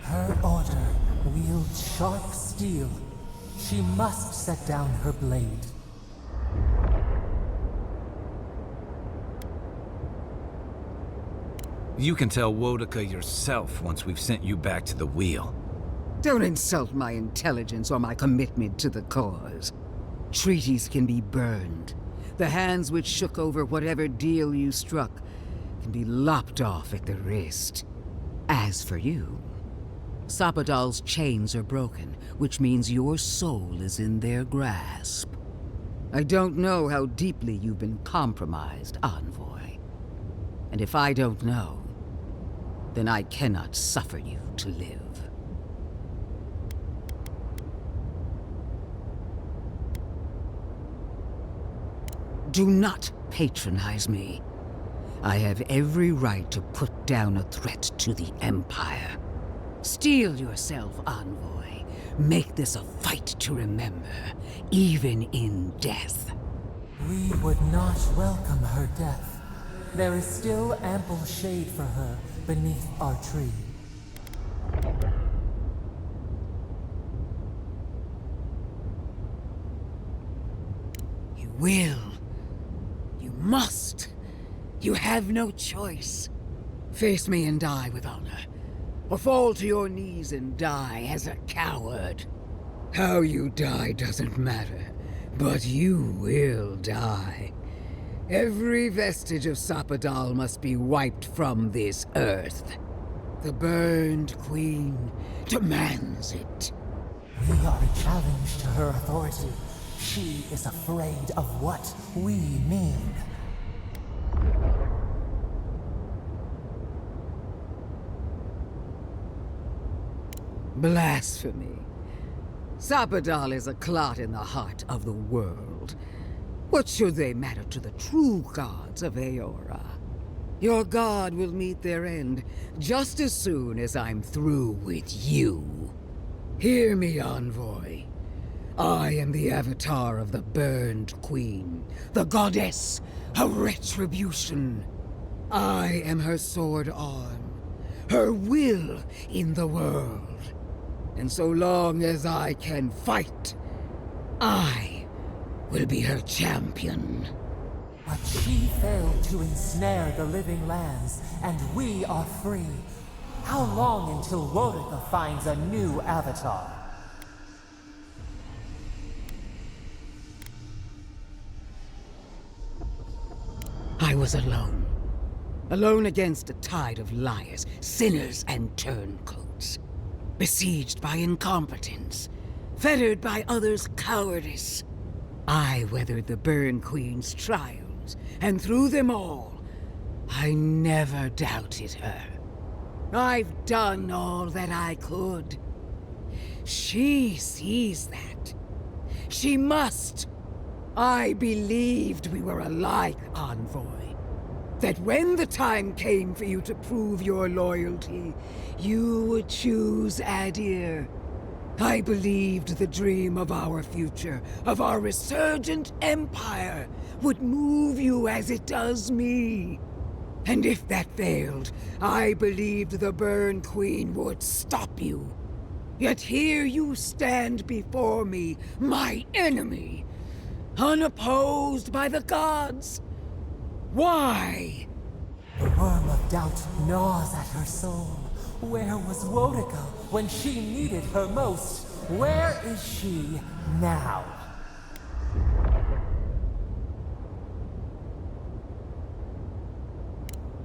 Her order wields sharp steel. She must set down her blade. You can tell Wodaka yourself once we've sent you back to the wheel. Don't insult my intelligence or my commitment to the cause. Treaties can be burned. The hands which shook over whatever deal you struck can be lopped off at the wrist. As for you, Sapadal's chains are broken, which means your soul is in their grasp. I don't know how deeply you've been compromised, Envoy. And if I don't know, then I cannot suffer you to live. Do not patronize me. I have every right to put down a threat to the Empire. Steel yourself, Envoy. Make this a fight to remember, even in death. We would not welcome her death. There is still ample shade for her beneath our tree. You will. You must. You have no choice. Face me and die with honor. Or fall to your knees and die as a coward. How you die doesn't matter, but you will die. Every vestige of Sapadal must be wiped from this earth. The burned queen demands it. We are a challenge to her authority. She is afraid of what we mean. Blasphemy. Sapadal is a clot in the heart of the world. What should they matter to the true gods of Eora? Your god will meet their end just as soon as I'm through with you. Hear me, Envoy. I am the avatar of the burned queen, the goddess of retribution. I am her sword arm, her will in the world. And so long as I can fight, I will be her champion. But she failed to ensnare the living lands, and we are free. How long until Wodaka finds a new avatar? I was alone. Alone against a tide of liars, sinners, and turncoats. Besieged by incompetence. Fettered by others' cowardice. I weathered the Burn Queen's trials, and through them all, I never doubted her. I've done all that I could. She sees that. She must. I believed we were alike, Envoy. That when the time came for you to prove your loyalty, you would choose Adir. I believed the dream of our future, of our resurgent empire, would move you as it does me. And if that failed, I believed the Burn Queen would stop you. Yet here you stand before me, my enemy, unopposed by the gods. Why? The worm of doubt gnaws at her soul. Where was Wodica when she needed her most? Where is she now?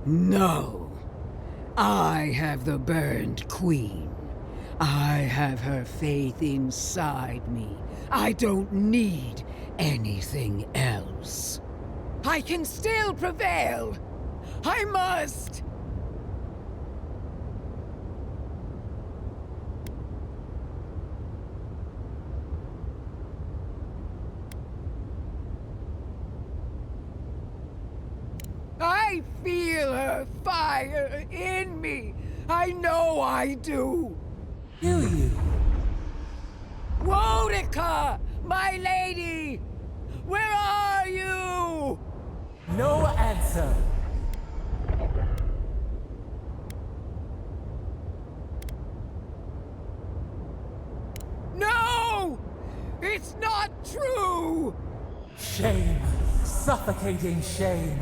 No. I have the burned queen. I have her faith inside me. I don't need anything else. I can still prevail. I must. I feel her fire in me. I know I do. Do you? Wodica, my lady! Where are you? No answer. No! It's not true! Shame. Suffocating shame.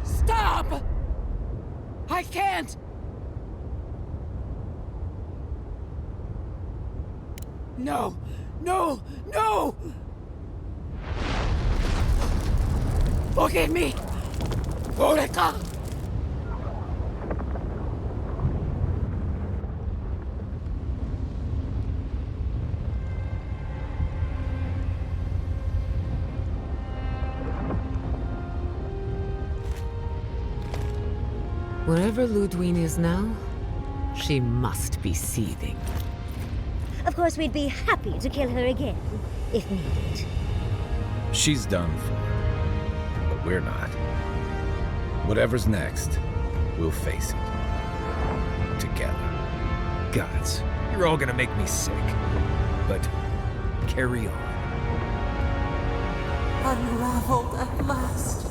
Stop! I can't! No! No! No! Forgive me! Wodica! Wherever Ludwine is now, she must be seething. Of course, we'd be happy to kill her again, if needed. She's done for. But we're not. Whatever's next, we'll face it. Together. Gods, you're all gonna make me sick. But carry on. Unraveled at last.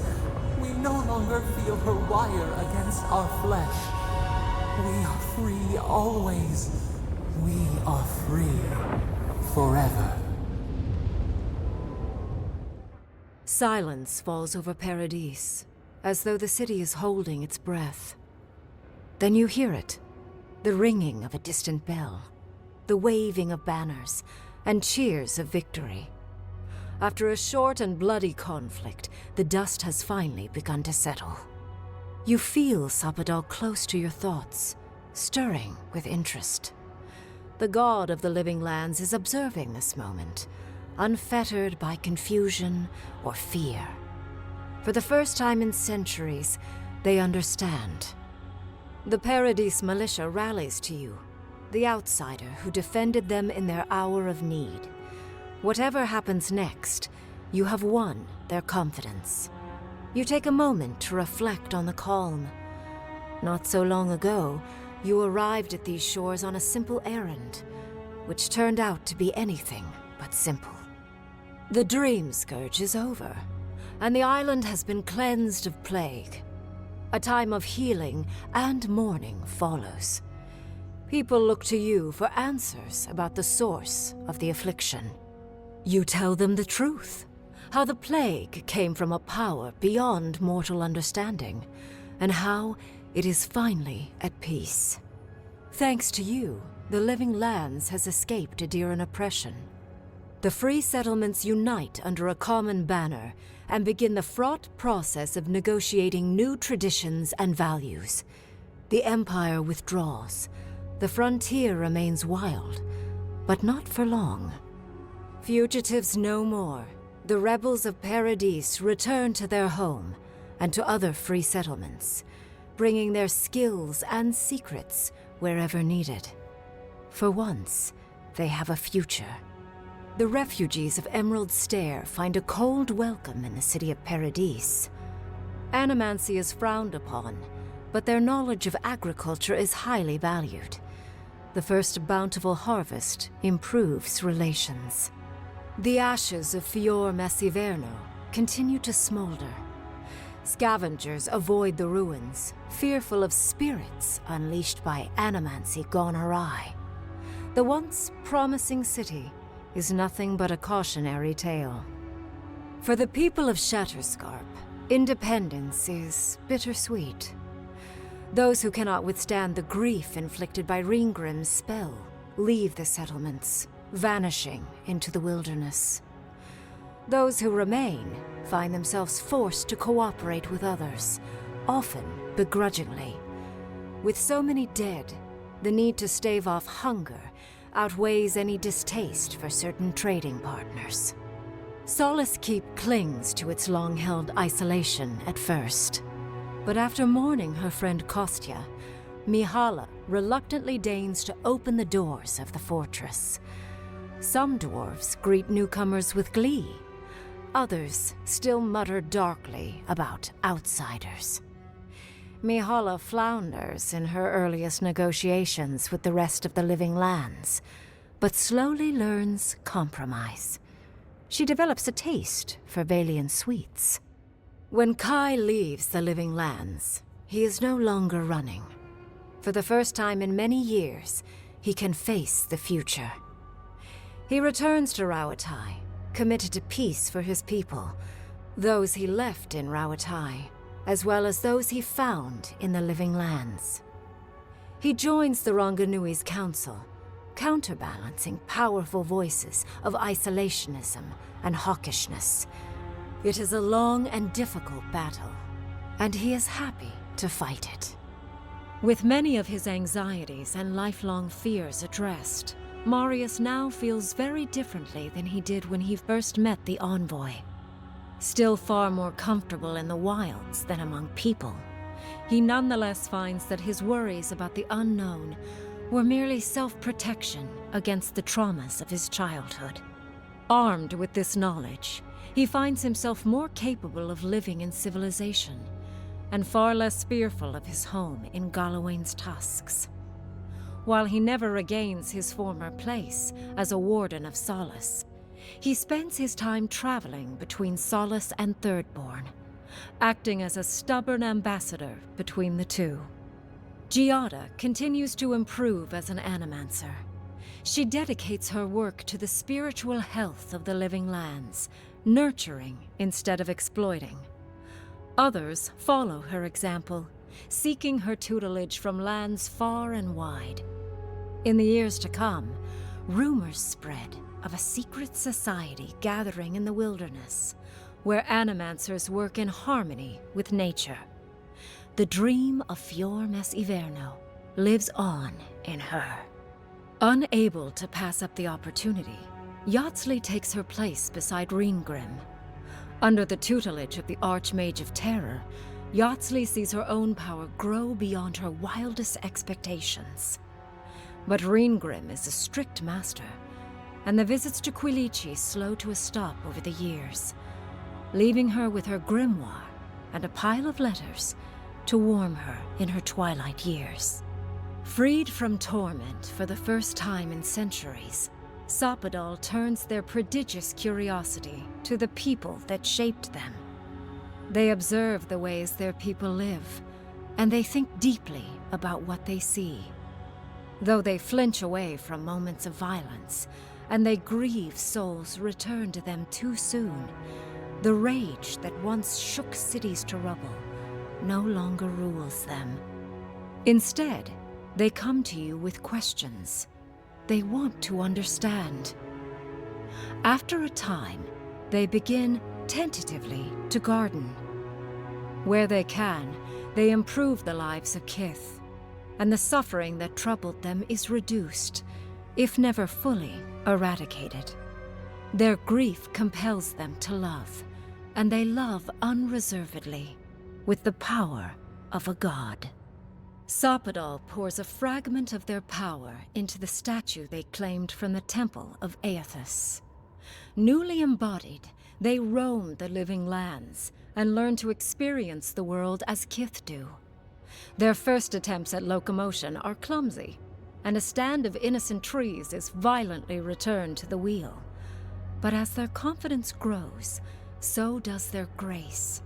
We no longer feel her wire against our flesh. We are free always. We are free forever. Silence falls over Paradis, as though the city is holding its breath. Then you hear it, the ringing of a distant bell, the waving of banners, and cheers of victory. After a short and bloody conflict, the dust has finally begun to settle. You feel Sappadal close to your thoughts, stirring with interest. The god of the living lands is observing this moment, unfettered by confusion or fear. For the first time in centuries, they understand. The Paradis militia rallies to you, the outsider who defended them in their hour of need. Whatever happens next, you have won their confidence. You take a moment to reflect on the calm. Not so long ago, you arrived at these shores on a simple errand, which turned out to be anything but simple. The dream scourge is over, and the island has been cleansed of plague. A time of healing and mourning follows. People look to you for answers about the source of the affliction. You tell them the truth, how the plague came from a power beyond mortal understanding, and how it is finally at peace. Thanks to you, the living lands has escaped Adiran oppression. The free settlements unite under a common banner and begin the fraught process of negotiating new traditions and values. The Empire withdraws. The frontier remains wild, but not for long. Fugitives no more. The rebels of Paradis return to their home and to other free settlements, bringing their skills and secrets wherever needed. For once, they have a future. The refugees of Emerald Stair find a cold welcome in the city of Paradis. Animancy is frowned upon, but their knowledge of agriculture is highly valued. The first bountiful harvest improves relations. The ashes of Fior Massiverno continue to smolder. Scavengers avoid the ruins, fearful of spirits unleashed by animancy gone awry. The once promising city is nothing but a cautionary tale. For the people of Shatterscarp, independence is bittersweet. Those who cannot withstand the grief inflicted by Ringgrim's spell leave the settlements, vanishing into the wilderness. Those who remain find themselves forced to cooperate with others, often begrudgingly. With so many dead, the need to stave off hunger outweighs any distaste for certain trading partners. Solace Keep clings to its long-held isolation at first. But after mourning her friend Kostya, Mihala reluctantly deigns to open the doors of the fortress. Some dwarves greet newcomers with glee. Others still mutter darkly about outsiders. Mihala flounders in her earliest negotiations with the rest of the living lands, but slowly learns compromise. She develops a taste for Valian sweets. When Kai leaves the living lands, he is no longer running. For the first time in many years, he can face the future. He returns to Rauatai, committed to peace for his people, those he left in Rauatai, as well as those he found in the living lands. He joins the Ronganui's council, counterbalancing powerful voices of isolationism and hawkishness. It is a long and difficult battle, and he is happy to fight it. With many of his anxieties and lifelong fears addressed, Marius now feels very differently than he did when he first met the envoy. Still far more comfortable in the wilds than among people, he nonetheless finds that his worries about the unknown were merely self-protection against the traumas of his childhood. Armed with this knowledge, he finds himself more capable of living in civilization, and far less fearful of his home in Galawain's tusks. While he never regains his former place as a warden of Solace, he spends his time traveling between Solace and Thirdborn, acting as a stubborn ambassador between the two. Giada continues to improve as an animancer. She dedicates her work to the spiritual health of the living lands, nurturing instead of exploiting. Others follow her example, seeking her tutelage from lands far and wide. In the years to come, rumors spread of a secret society gathering in the wilderness, where animancers work in harmony with nature. The dream of Fiormes Iverno lives on in her. Unable to pass up the opportunity, Yatsley takes her place beside Ringgrim. Under the tutelage of the Archmage of Terror, Yatsley sees her own power grow beyond her wildest expectations. But Ringgrim is a strict master, and the visits to Quilici slow to a stop over the years, leaving her with her grimoire and a pile of letters to warm her in her twilight years. Freed from torment for the first time in centuries, Sapadal turns their prodigious curiosity to the people that shaped them. They observe the ways their people live, and they think deeply about what they see. Though they flinch away from moments of violence, and they grieve souls returned to them too soon, the rage that once shook cities to rubble no longer rules them. Instead, they come to you with questions. They want to understand. After a time, they begin tentatively to garden. Where they can, they improve the lives of Kith, and the suffering that troubled them is reduced, if never fully eradicated. Their grief compels them to love, and they love unreservedly, with the power of a god. Sapadal pours a fragment of their power into the statue they claimed from the temple of Aethys. Newly embodied, they roam the living lands and learn to experience the world as Kith do. Their first attempts at locomotion are clumsy, and a stand of innocent trees is violently returned to the wheel. But as their confidence grows, so does their grace.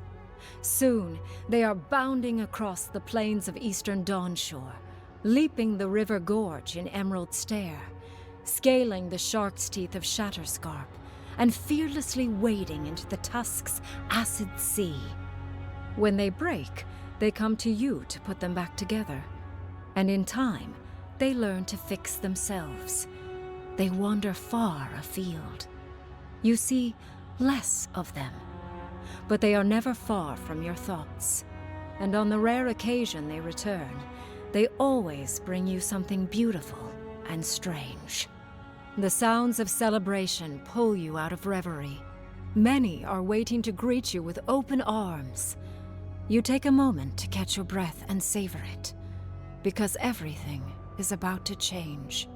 Soon, they are bounding across the plains of eastern Dawnshore, leaping the river gorge in Emerald Stair, scaling the shark's teeth of Shatterscarp, and fearlessly wading into the Tusk's acid sea. When they break, they come to you to put them back together. And in time, they learn to fix themselves. They wander far afield. You see less of them, but they are never far from your thoughts. And on the rare occasion they return, they always bring you something beautiful and strange. The sounds of celebration pull you out of reverie. Many are waiting to greet you with open arms. You take a moment to catch your breath and savor it, because everything is about to change.